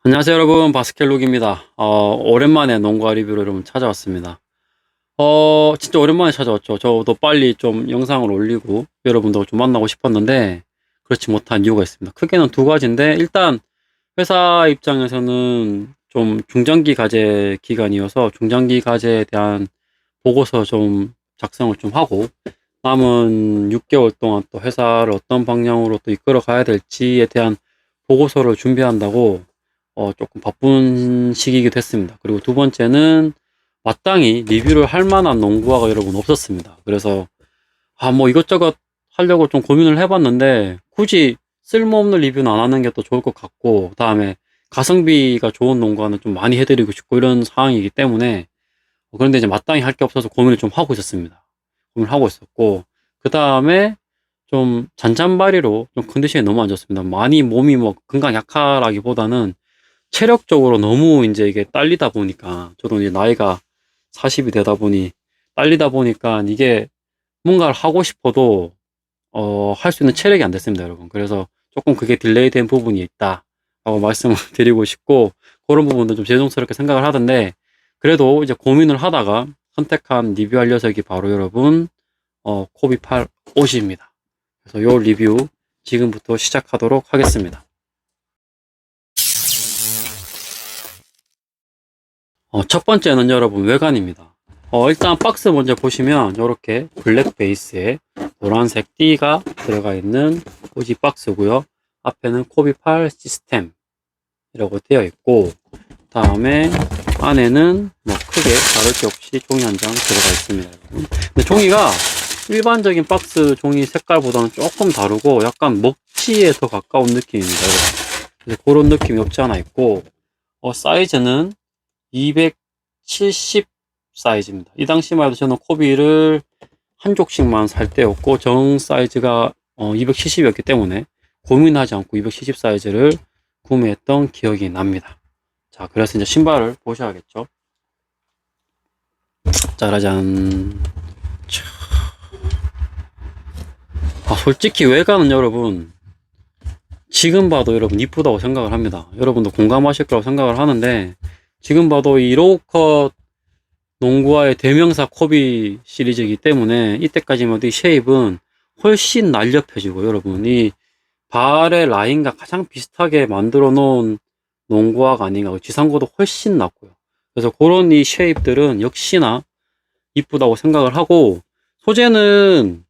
안녕하세요 여러분, 바스켓룩입니다. 오랜만에 농구화 리뷰로 여러분 찾아왔습니다. 진짜 오랜만에 찾아왔죠. 저도 빨리 좀 영상을 올리고 여러분도 좀 만나고 싶었는데 그렇지 못한 이유가 있습니다. 크게는 두 가지인데, 일단 회사 입장에서는 좀 중장기 과제 기간이어서 중장기 과제에 대한 보고서 좀 작성을 좀 하고, 남은 6개월 동안 또 회사를 어떤 방향으로 또 이끌어 가야 될지에 대한 보고서를 준비한다고 조금 바쁜 시기이기도 했습니다. 그리고 두 번째는 마땅히 리뷰를 할 만한 농구화가 여러분 없었습니다. 그래서 뭐 이것저것 하려고 좀 고민을 해봤는데, 굳이 쓸모없는 리뷰는 안 하는 게 또 좋을 것 같고, 다음에 가성비가 좋은 농구화는 좀 많이 해드리고 싶고 이런 상황이기 때문에, 그런데 이제 마땅히 할 게 없어서 고민을 좀 하고 있었습니다. 고민을 하고 있었고, 그 다음에 좀 잔잔바리로 좀 컨디션이 너무 안 좋습니다. 많이 몸이 뭐 건강 약하라기보다는 체력적으로 너무 이제 이게 딸리다 보니까, 저도 이제 나이가 40이 되다 보니 딸리다 보니까 이게 뭔가를 하고 싶어도 할 수 있는 체력이 안 됐습니다, 여러분. 그래서 조금 그게 딜레이 된 부분이 있다라고 말씀을 드리고 싶고, 그런 부분도 좀 죄송스럽게 생각을 하던데, 그래도 이제 고민을 하다가 선택한 리뷰할 녀석이 바로 여러분 코비 8 옷입니다. 그래서 요 리뷰 지금부터 시작하도록 하겠습니다. 첫 번째는 여러분 외관입니다. 일단 박스 먼저 보시면 이렇게 블랙 베이스에 노란색 띠가 들어가 있는 오지 박스고요. 앞에는 코비8 시스템이라고 되어 있고, 다음에 안에는 뭐 크게 다를 게 없이 종이 한 장 들어가 있습니다, 여러분. 근데 종이가 일반적인 박스 종이 색깔보다는 조금 다르고 약간 먹지에 더 가까운 느낌입니다, 여러분. 그래서 그런 느낌이 없지 않아 있고, 사이즈는 270 사이즈입니다. 이 당시만 해도 저는 코비를 한 족씩만 살 때였고, 정 사이즈가 270이었기 때문에 고민하지 않고 270 사이즈를 구매했던 기억이 납니다. 자, 그래서 이제 신발을 보셔야겠죠. 짜라잔. 솔직히 외관은 여러분 지금 봐도 여러분 이쁘다고 생각을 합니다. 여러분도 공감하실 거라고 생각을 하는데, 지금 봐도 이 로우컷 농구화의 대명사 코비 시리즈이기 때문에 이때까지만 해도 이 쉐입은 훨씬 날렵해지고, 여러분 이 발의 라인과 가장 비슷하게 만들어 놓은 농구화가 아닌가, 지상고도 훨씬 낮고요. 그래서 그런 이 쉐입들은 역시나 이쁘다고 생각을 하고, 소재는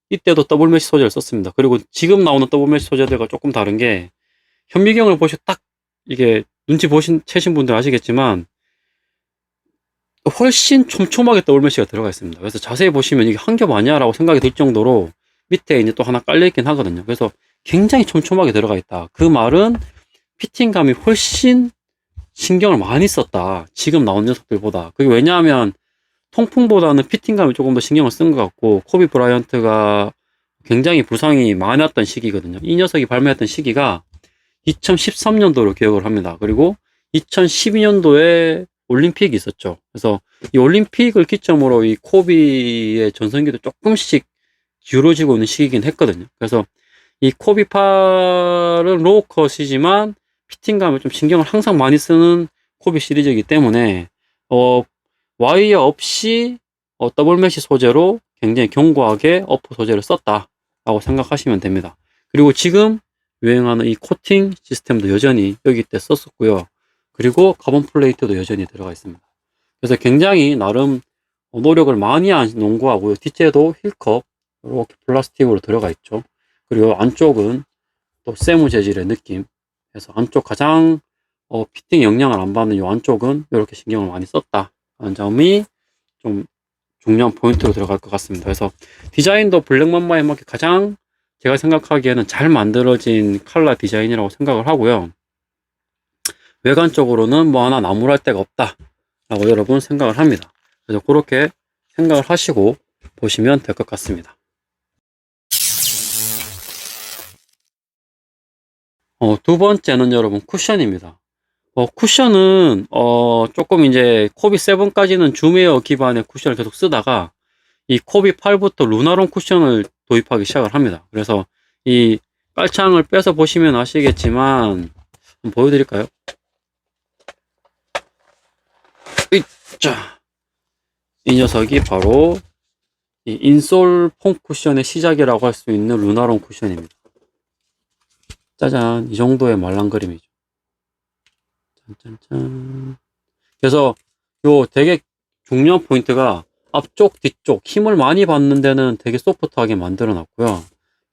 이때도 더블 메쉬 소재를 썼습니다. 그리고 지금 나오는 더블 메쉬 소재들과 조금 다른 게, 현미경을 보시고 딱 이게 눈치 채신 분들 아시겠지만 훨씬 촘촘하게 더블 메쉬가 들어가 있습니다. 그래서 자세히 보시면 이게 한 겹 아니야 라고 생각이 들 정도로 밑에 이제 또 하나 깔려 있긴 하거든요. 그래서 굉장히 촘촘하게 들어가 있다. 그 말은 피팅감이 훨씬 신경을 많이 썼다, 지금 나온 녀석들보다. 그게 왜냐하면 통풍보다는 피팅감이 조금 더 신경을 쓴 것 같고, 코비 브라이언트가 굉장히 부상이 많았던 시기거든요. 이 녀석이 발매했던 시기가 2013년도로 기억을 합니다. 그리고 2012년도에 올림픽이 있었죠. 그래서 이 올림픽을 기점으로 이 코비의 전성기도 조금씩 기울어지고 있는 시기이긴 했거든요. 그래서 이 코비8은 로우컷이지만 피팅감을 좀 신경을 항상 많이 쓰는 코비 시리즈이기 때문에 와이어 없이 더블 메쉬 소재로 굉장히 견고하게 어프 소재를 썼다라고 생각하시면 됩니다. 그리고 지금 유행하는 이 코팅 시스템도 여전히 여기 때 썼었고요. 그리고 카본 플레이트도 여전히 들어가 있습니다. 그래서 굉장히 나름 노력을 많이 한 농구하고요. 뒷재도 힐컵 이렇게 플라스틱으로 들어가 있죠. 그리고 안쪽은 또 세무 재질의 느낌. 그래서 안쪽 가장 피팅 영향을 안 받는 이 안쪽은 이렇게 신경을 많이 썼다 하는 점이 좀 중요한 포인트로 들어갈 것 같습니다. 그래서 디자인도 블랙맘바에 맞게 가장 제가 생각하기에는 잘 만들어진 컬러 디자인이라고 생각을 하고요. 외관적으로는 뭐 하나 나무랄 데가 없다 라고 여러분 생각을 합니다. 그래서 그렇게 생각을 하시고 보시면 될 것 같습니다. 두 번째는 여러분 쿠션입니다. 쿠션은 조금 이제 코비 7까지는 줌웨어 기반의 쿠션을 계속 쓰다가 이 코비 8부터 루나론 쿠션을 도입하기 시작을 합니다. 그래서 이 깔창을 빼서 보시면 아시겠지만 한번 보여드릴까요? 자, 이 녀석이 바로 이 인솔 폼 쿠션의 시작이라고 할 수 있는 루나론 쿠션입니다. 짜잔, 이 정도의 말랑거림이죠. 짠짠짠. 그래서 요 되게 중요한 포인트가 앞쪽, 뒤쪽 힘을 많이 받는 데는 되게 소프트하게 만들어 놨고요.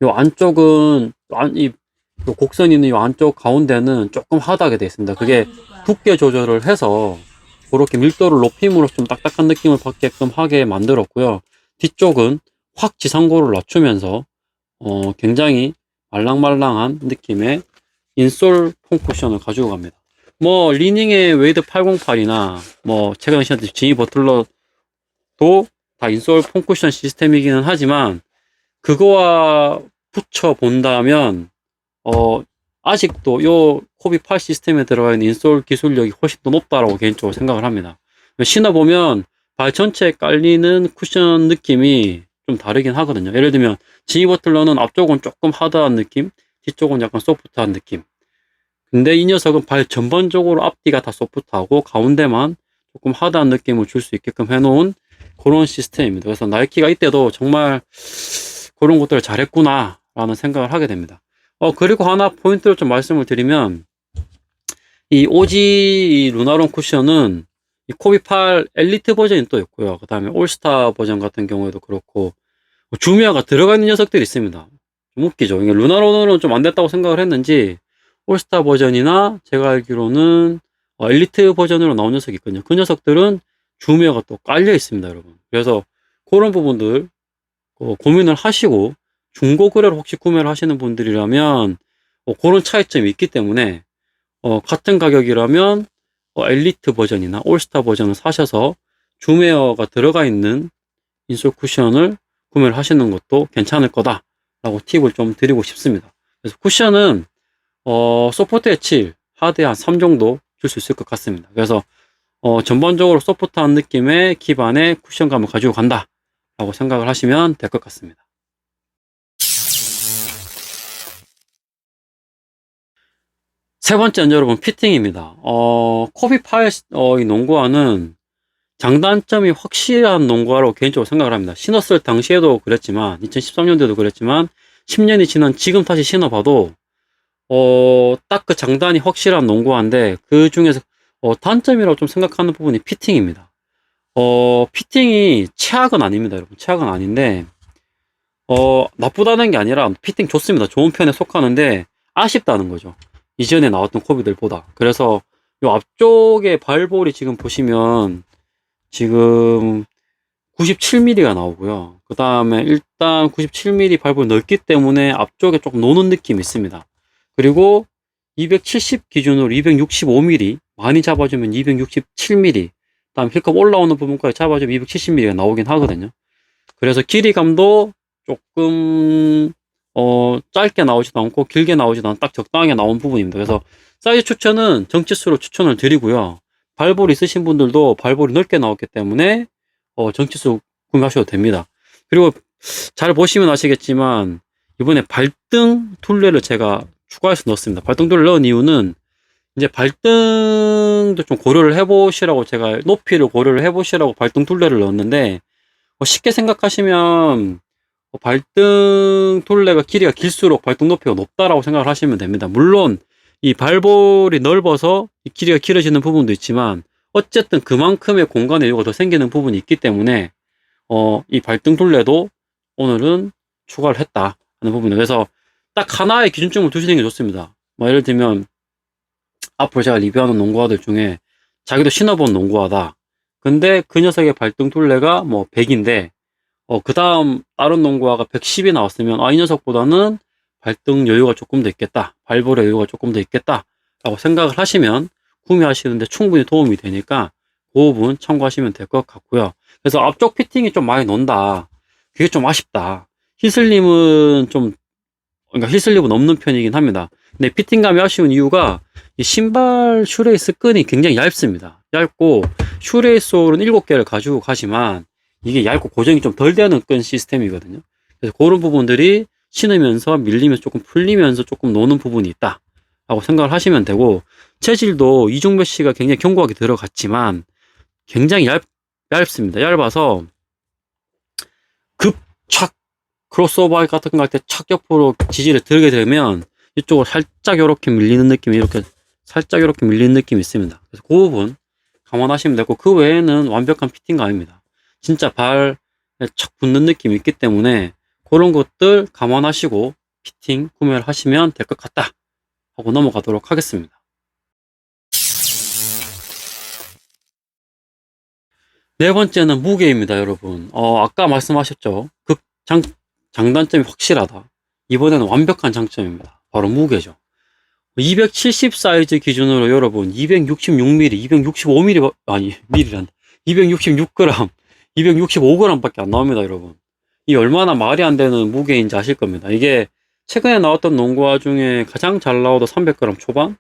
요 안쪽은 요 곡선 있는 요 안쪽 가운데는 조금 하드하게 되어 있습니다. 그게 두께 조절을 해서 그렇게 밀도를 높임으로 좀 딱딱한 느낌을 받게끔 하게 만들었고요. 뒤쪽은 확 지상고를 낮추면서 굉장히 말랑말랑한 느낌의 인솔 폼 쿠션을 가지고 갑니다. 뭐 리닝의 웨이드 808이나 뭐 최근 신었던 지니 버틀러도 다 인솔 폼 쿠션 시스템이기는 하지만 그거와 붙여 본다면 아직도 요 코비 8 시스템에 들어가 있는 인솔 기술력이 훨씬 더 높다라고 개인적으로 생각을 합니다. 신어보면 발 전체에 깔리는 쿠션 느낌이 좀 다르긴 하거든요. 예를 들면 지니 버틀러는 앞쪽은 조금 하드한 느낌, 뒤쪽은 약간 소프트한 느낌. 근데 이 녀석은 발 전반적으로 앞뒤가 다 소프트하고 가운데만 조금 하드한 느낌을 줄 수 있게끔 해놓은 그런 시스템입니다. 그래서 나이키가 이때도 정말 그런 것들을 잘했구나 라는 생각을 하게 됩니다. 그리고 하나 포인트를 좀 말씀을 드리면 이 오지 루나론 쿠션은 이 코비 8 엘리트 버전이 또 있고요. 그 다음에 올스타 버전 같은 경우에도 그렇고 주미아가 들어가 있는 녀석들이 있습니다. 좀 웃기죠. 이게 루나론은 좀 안 됐다고 생각을 했는지 올스타 버전이나 제가 알기로는 엘리트 버전으로 나온 녀석이 있거든요. 그 녀석들은 주미어가 또 깔려 있습니다, 여러분. 그래서 그런 부분들 고민을 하시고 중고 거래로 혹시 구매를 하시는 분들이라면 그런 차이점이 있기 때문에 같은 가격이라면 엘리트 버전이나 올스타 버전을 사셔서 줌웨어가 들어가 있는 인솔 쿠션을 구매를 하시는 것도 괜찮을 거다라고 팁을 좀 드리고 싶습니다. 그래서 쿠션은 소프트에 7, 하드에 한 3 정도 줄 수 있을 것 같습니다. 그래서 전반적으로 소프트한 느낌의 기반의 쿠션감을 가지고 간다 라고 생각을 하시면 될 것 같습니다. 세 번째는 여러분 피팅입니다. 코비 8 이 농구화는 장단점이 확실한 농구화라고 개인적으로 생각을 합니다. 신었을 당시에도 그랬지만 2013년도에도 그랬지만 10년이 지난 지금 다시 신어봐도 딱 그 장단이 확실한 농구화인데 그 중에서 단점이라고 좀 생각하는 부분이 피팅입니다. 피팅이 최악은 아닙니다, 여러분. 최악은 아닌데 나쁘다는 게 아니라 피팅 좋습니다. 좋은 편에 속하는데 아쉽다는 거죠. 이전에 나왔던 코비들보다. 그래서 요 앞쪽에 발볼이 지금 보시면 지금 97mm가 나오고요. 그 다음에 일단 97mm 발볼이 넓기 때문에 앞쪽에 조금 노는 느낌이 있습니다. 그리고 270 기준으로 265mm, 많이 잡아주면 267mm, 다음 힐컵 올라오는 부분까지 잡아주면 270mm가 나오긴 하거든요. 그래서 길이감도 조금 짧게 나오지도 않고 길게 나오지도 않고 딱 적당하게 나온 부분입니다. 그래서 사이즈 추천은 정치수로 추천을 드리고요. 발볼 있으신 분들도 발볼이 넓게 나왔기 때문에 정치수 구매하셔도 됩니다. 그리고 잘 보시면 아시겠지만 이번에 발등 둘레를 제가 추가해서 넣었습니다. 발등 둘레를 넣은 이유는 이제 발등도 좀 고려를 해보시라고, 제가 높이를 고려를 해보시라고 발등 둘레를 넣었는데 쉽게 생각하시면 발등 둘레가 길이가 길수록 발등 높이가 높다라고 생각을 하시면 됩니다. 물론 이 발볼이 넓어서 이 길이가 길어지는 부분도 있지만 어쨌든 그만큼의 공간의 여유가 더 생기는 부분이 있기 때문에 이 발등 둘레도 오늘은 추가를 했다 하는 부분이에요. 그래서 딱 하나의 기준점을 두시는 게 좋습니다. 뭐 예를 들면 앞으로 제가 리뷰하는 농구화들 중에 자기도 신어본 농구화다. 근데 그 녀석의 발등 둘레가 뭐 100인데 그 다음 다른 농구화가 110이 나왔으면 이 녀석보다는 발등 여유가 조금 더 있겠다, 발볼의 여유가 조금 더 있겠다 라고 생각을 하시면 구매하시는데 충분히 도움이 되니까 그 부분 참고하시면 될 것 같고요. 그래서 앞쪽 피팅이 좀 많이 논다, 그게 좀 아쉽다. 히슬림은 그러니까 히슬립은 없는 편이긴 합니다. 근데 피팅감이 아쉬운 이유가 이 신발 슈레이스 끈이 굉장히 얇습니다. 얇고 슈레이스 홀은 7개를 가지고 가지만 이게 얇고 고정이 좀 덜 되는 끈 시스템이거든요. 그래서 그런 부분들이 신으면서 밀리면서 조금 풀리면서 조금 노는 부분이 있다 라고 생각을 하시면 되고, 재질도 이중 메쉬가 굉장히 견고하게 들어갔지만 굉장히 얇습니다. 얇아서 급착 크로스오버 같은 거 할 때 착 옆으로 지지를 들게 되면 이쪽으로 살짝 이렇게 밀리는 느낌이 이렇게 살짝 이렇게 밀리는 느낌이 있습니다. 그래서 그 부분 감안하시면 되고, 그 외에는 완벽한 피팅감입니다. 진짜 발에 척 붙는 느낌이 있기 때문에 그런 것들 감안하시고 피팅 구매를 하시면 될 것 같다 하고 넘어가도록 하겠습니다. 네 번째는 무게입니다, 여러분. 아까 말씀하셨죠. 장단점이 확실하다. 이번에는 완벽한 장점입니다. 바로 무게죠. 270 사이즈 기준으로 여러분 266mm, 265mm, 아니 밀이란다. 266g, 265g 밖에 안 나옵니다, 여러분. 이 얼마나 말이 안 되는 무게인지 아실 겁니다. 이게 최근에 나왔던 농구화 중에 가장 잘 나와도 300g 초반?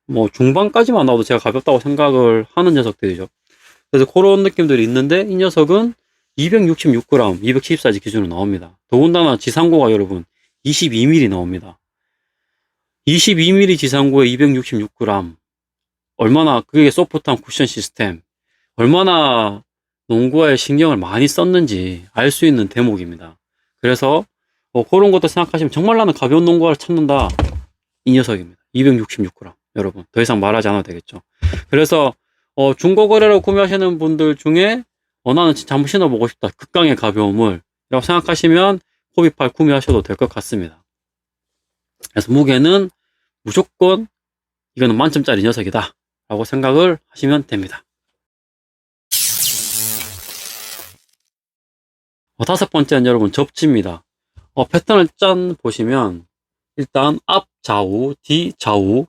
뭐 중반까지만 나와도 제가 가볍다고 생각을 하는 녀석들이죠. 그래서 그런 느낌들이 있는데, 이 녀석은 266g, 270 사이즈 기준으로 나옵니다. 더군다나 지상고가 여러분 22mm 나옵니다. 22mm 지상고에 266g. 얼마나 그게 소프트한 쿠션 시스템, 얼마나 농구화에 신경을 많이 썼는지 알 수 있는 대목입니다. 그래서 그런 것도 생각하시면 정말 나는 가벼운 농구화를 찾는다, 이 녀석입니다. 266g. 여러분 더 이상 말하지 않아도 되겠죠. 그래서 중고 거래로 구매하시는 분들 중에 나는 진짜 한번 신어보고 싶다, 극강의 가벼움을 라고 생각하시면 코비8 구매하셔도 될 것 같습니다. 그래서 무게는 무조건 이거는 만점짜리 녀석이다 라고 생각을 하시면 됩니다. 다섯 번째는 여러분 접지입니다. 패턴을 짠 보시면 일단 앞 좌우, 뒤 좌우를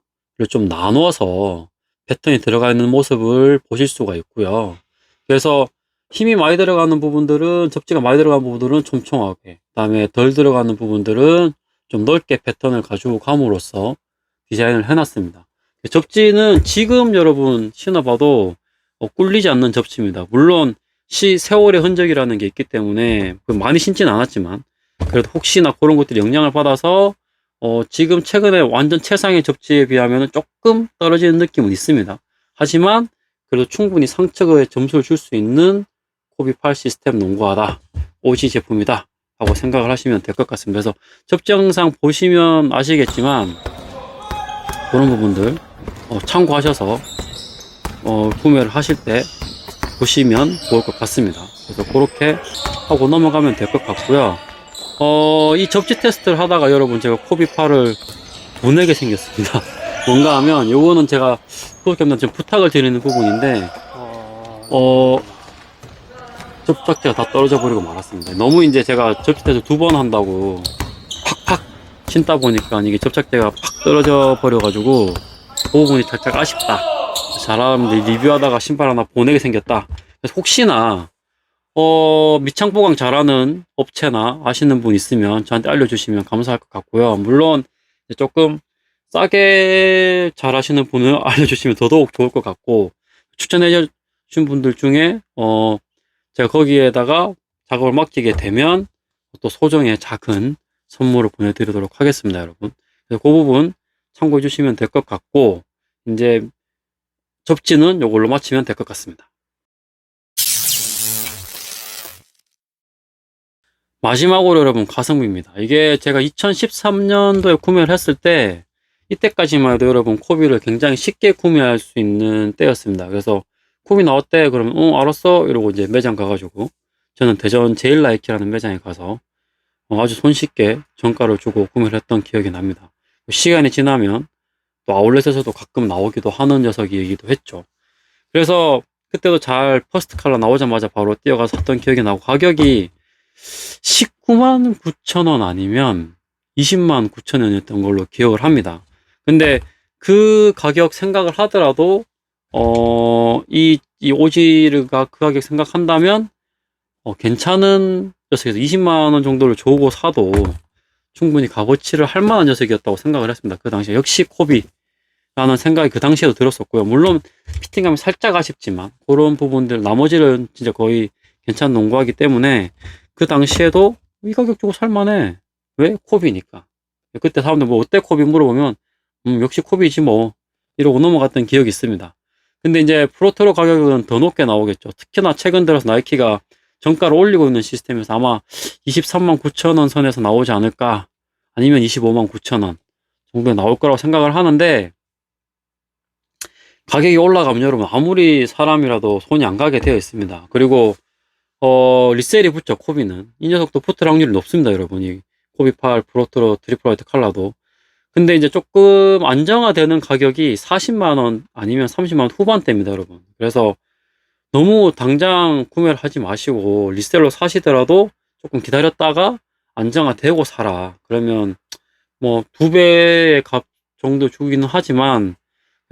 좀 나누어서 패턴이 들어가 있는 모습을 보실 수가 있고요. 그래서 힘이 많이 들어가는 부분들은, 접지가 많이 들어가는 부분들은 촘촘하게, 그 다음에 덜 들어가는 부분들은 좀 넓게 패턴을 가지고 감으로써 디자인을 해놨습니다. 접지는 지금 여러분 신어봐도 꿀리지 않는 접지입니다. 물론 세월의 흔적이라는 게 있기 때문에 많이 신지는 않았지만, 그래도 혹시나 그런 것들이 영향을 받아서 지금 최근에 완전 최상의 접지에 비하면 조금 떨어지는 느낌은 있습니다. 하지만 그래도 충분히 상측의 점수를 줄 수 있는 코비8 시스템 농구화다, OG 제품이다 하고 생각을 하시면 될 것 같습니다. 그래서 접지 영상 보시면 아시겠지만 그런 부분들 참고하셔서 구매를 하실 때 보시면 좋을 것 같습니다. 그래서 그렇게 하고 넘어가면 될 것 같고요. 이 접지 테스트를 하다가 여러분 제가 코비8을 보내게 생겼습니다. 뭔가 하면 요거는 제가 구독자분들한테 좀 부탁을 드리는 부분인데 접착제가 다 떨어져 버리고 말았습니다. 너무 이제 제가 접지 테스트 2번 한다고 팍팍 신다 보니까 이게 접착제가 팍 떨어져 버려 가지고 그 부분이 살짝 아쉽다. 잘하는데 리뷰하다가 신발 하나 보내게 생겼다. 그래서 혹시나 미창 보강 잘하는 업체나 아시는 분 있으면 저한테 알려주시면 감사할 것 같고요. 물론 조금 싸게 잘하시는 분을 알려주시면 더더욱 좋을 것 같고, 추천해 주신 분들 중에 제가 거기에다가 작업을 맡기게 되면 또 소정의 작은 선물을 보내드리도록 하겠습니다, 여러분. 그래서 그 부분 참고해 주시면 될 것 같고, 이제 접지는 이걸로 마치면 될 것 같습니다. 마지막으로 여러분 가성비입니다. 이게 제가 2013년도에 구매를 했을 때 이때까지만 해도 여러분 코비를 굉장히 쉽게 구매할 수 있는 때였습니다. 그래서 코비 나왔대 그러면 알았어 이러고 이제 매장 가가지고, 저는 대전 제일나이키라는 매장에 가서 아주 손쉽게 정가를 주고 구매를 했던 기억이 납니다. 시간이 지나면 또 아울렛에서도 가끔 나오기도 하는 녀석이기도 했죠. 그래서 그때도 잘 퍼스트 컬러 나오자마자 바로 뛰어가서 샀던 기억이 나고, 가격이 19만 9천 원 아니면 20만 9천 원이었던 걸로 기억을 합니다. 근데 그 가격 생각을 하더라도 이 오지르가 그 가격 생각한다면 괜찮은 녀석에서 20만 원 정도를 주고 사도 충분히 값어치를 할 만한 녀석이었다고 생각을 했습니다. 그 당시에 역시 코비라는 생각이 그 당시에도 들었었고요. 물론 피팅감이 살짝 아쉽지만 그런 부분들 나머지는 진짜 거의 괜찮은 농구하기 때문에 그 당시에도 이 가격 주고 살만해. 왜? 코비니까. 그때 사람들 뭐 어때 코비 물어보면 역시 코비지 뭐 이러고 넘어갔던 기억이 있습니다. 근데 이제 프로토로 가격은 더 높게 나오겠죠. 특히나 최근 들어서 나이키가 정가를 올리고 있는 시스템에서 아마 23만 9천 원 선에서 나오지 않을까, 아니면 25만 9천 원 정도에 나올 거라고 생각을 하는데, 가격이 올라가면 여러분 아무리 사람이라도 손이 안 가게 되어 있습니다. 그리고 리셀이 붙죠. 코비는 이 녀석도 붙을 확률이 높습니다, 여러분이. 코비 8 프로토로 트리플 화이트 칼라도. 근데 이제 조금 안정화되는 가격이 40만 원 아니면 30만 원 후반대입니다, 여러분. 그래서 너무 당장 구매를 하지 마시고 리셀로 사시더라도 조금 기다렸다가 안정화되고 사라. 그러면 뭐 2배의 값 정도 주기는 하지만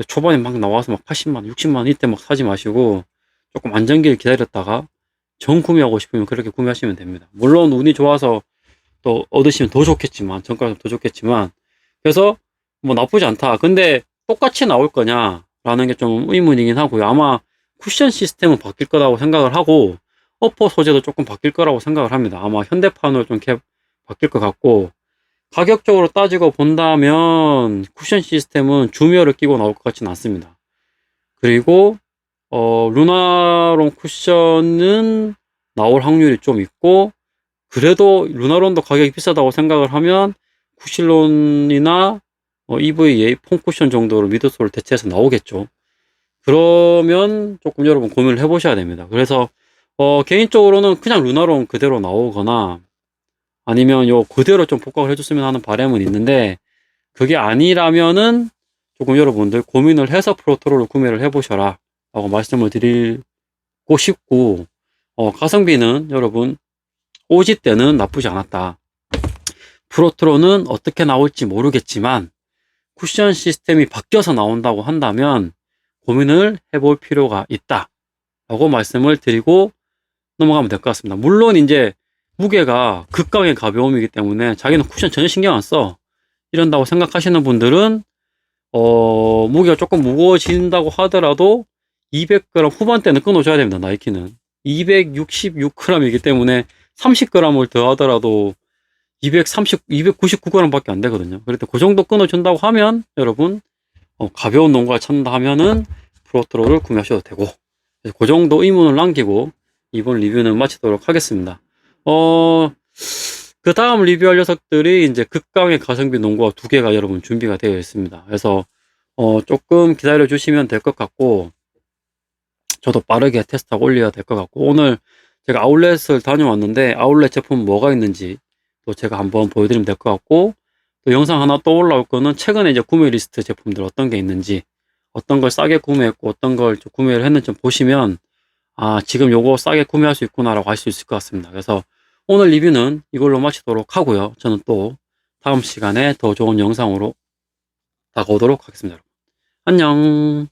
초반에 막 나와서 막 80만 원, 60만 원 이때 막 사지 마시고 조금 안정기를 기다렸다가 정 구매하고 싶으면 그렇게 구매하시면 됩니다. 물론 운이 좋아서 또 얻으시면 더 좋겠지만, 정가가 더 좋겠지만, 그래서 뭐 나쁘지 않다. 근데 똑같이 나올 거냐라는 게 좀 의문이긴 하고요. 아마 쿠션 시스템은 바뀔 거라고 생각을 하고, 어퍼 소재도 조금 바뀔 거라고 생각을 합니다. 아마 현대판으로 좀 바뀔 것 같고, 가격적으로 따지고 본다면 쿠션 시스템은 주미어를 끼고 나올 것 같지는 않습니다. 그리고 루나론 쿠션은 나올 확률이 좀 있고, 그래도 루나론도 가격이 비싸다고 생각을 하면 쿠실론이나 EVA 폼 쿠션 정도로 미드솔을 대체해서 나오겠죠. 그러면 조금 여러분 고민을 해보셔야 됩니다. 그래서 개인적으로는 그냥 루나론 그대로 나오거나 아니면 요 그대로 좀 복각을 해줬으면 하는 바람은 있는데, 그게 아니라면은 조금 여러분들 고민을 해서 프로토로를 구매를 해보셔라 라고 말씀을 드리고 싶고, 가성비는 여러분 오지 때는 나쁘지 않았다. 프로토로는 어떻게 나올지 모르겠지만 쿠션 시스템이 바뀌어서 나온다고 한다면 고민을 해볼 필요가 있다 라고 말씀을 드리고 넘어가면 될 것 같습니다. 물론 이제 무게가 극강의 가벼움이기 때문에 자기는 쿠션 전혀 신경 안 써 이런다고 생각하시는 분들은 무게가 조금 무거워진다고 하더라도 200g 후반대는 끊어줘야 됩니다. 나이키는 266g이기 때문에 30g을 더 하더라도 299g 밖에 안 되거든요. 그럴 때 그 정도 끊어준다고 하면 여러분 가벼운 농구를 찾는다 하면은 프로토로를 구매하셔도 되고, 그 정도 의문을 남기고 이번 리뷰는 마치도록 하겠습니다. 그 다음 리뷰할 녀석들이 이제 극강의 가성비 농구화 2개가 여러분 준비가 되어 있습니다. 그래서 조금 기다려 주시면 될 것 같고, 저도 빠르게 테스트하고 올려야 될 것 같고, 오늘 제가 아울렛을 다녀왔는데 아울렛 제품 뭐가 있는지 또 제가 한번 보여드리면 될 것 같고, 또 영상 하나 또 올라올 거는 최근에 이제 구매 리스트 제품들 어떤 게 있는지, 어떤 걸 싸게 구매했고 어떤 걸 구매를 했는지 좀 보시면 지금 요거 싸게 구매할 수 있구나라고 알 수 있을 것 같습니다. 그래서 오늘 리뷰는 이걸로 마치도록 하고요. 저는 또 다음 시간에 더 좋은 영상으로 다가오도록 하겠습니다. 안녕.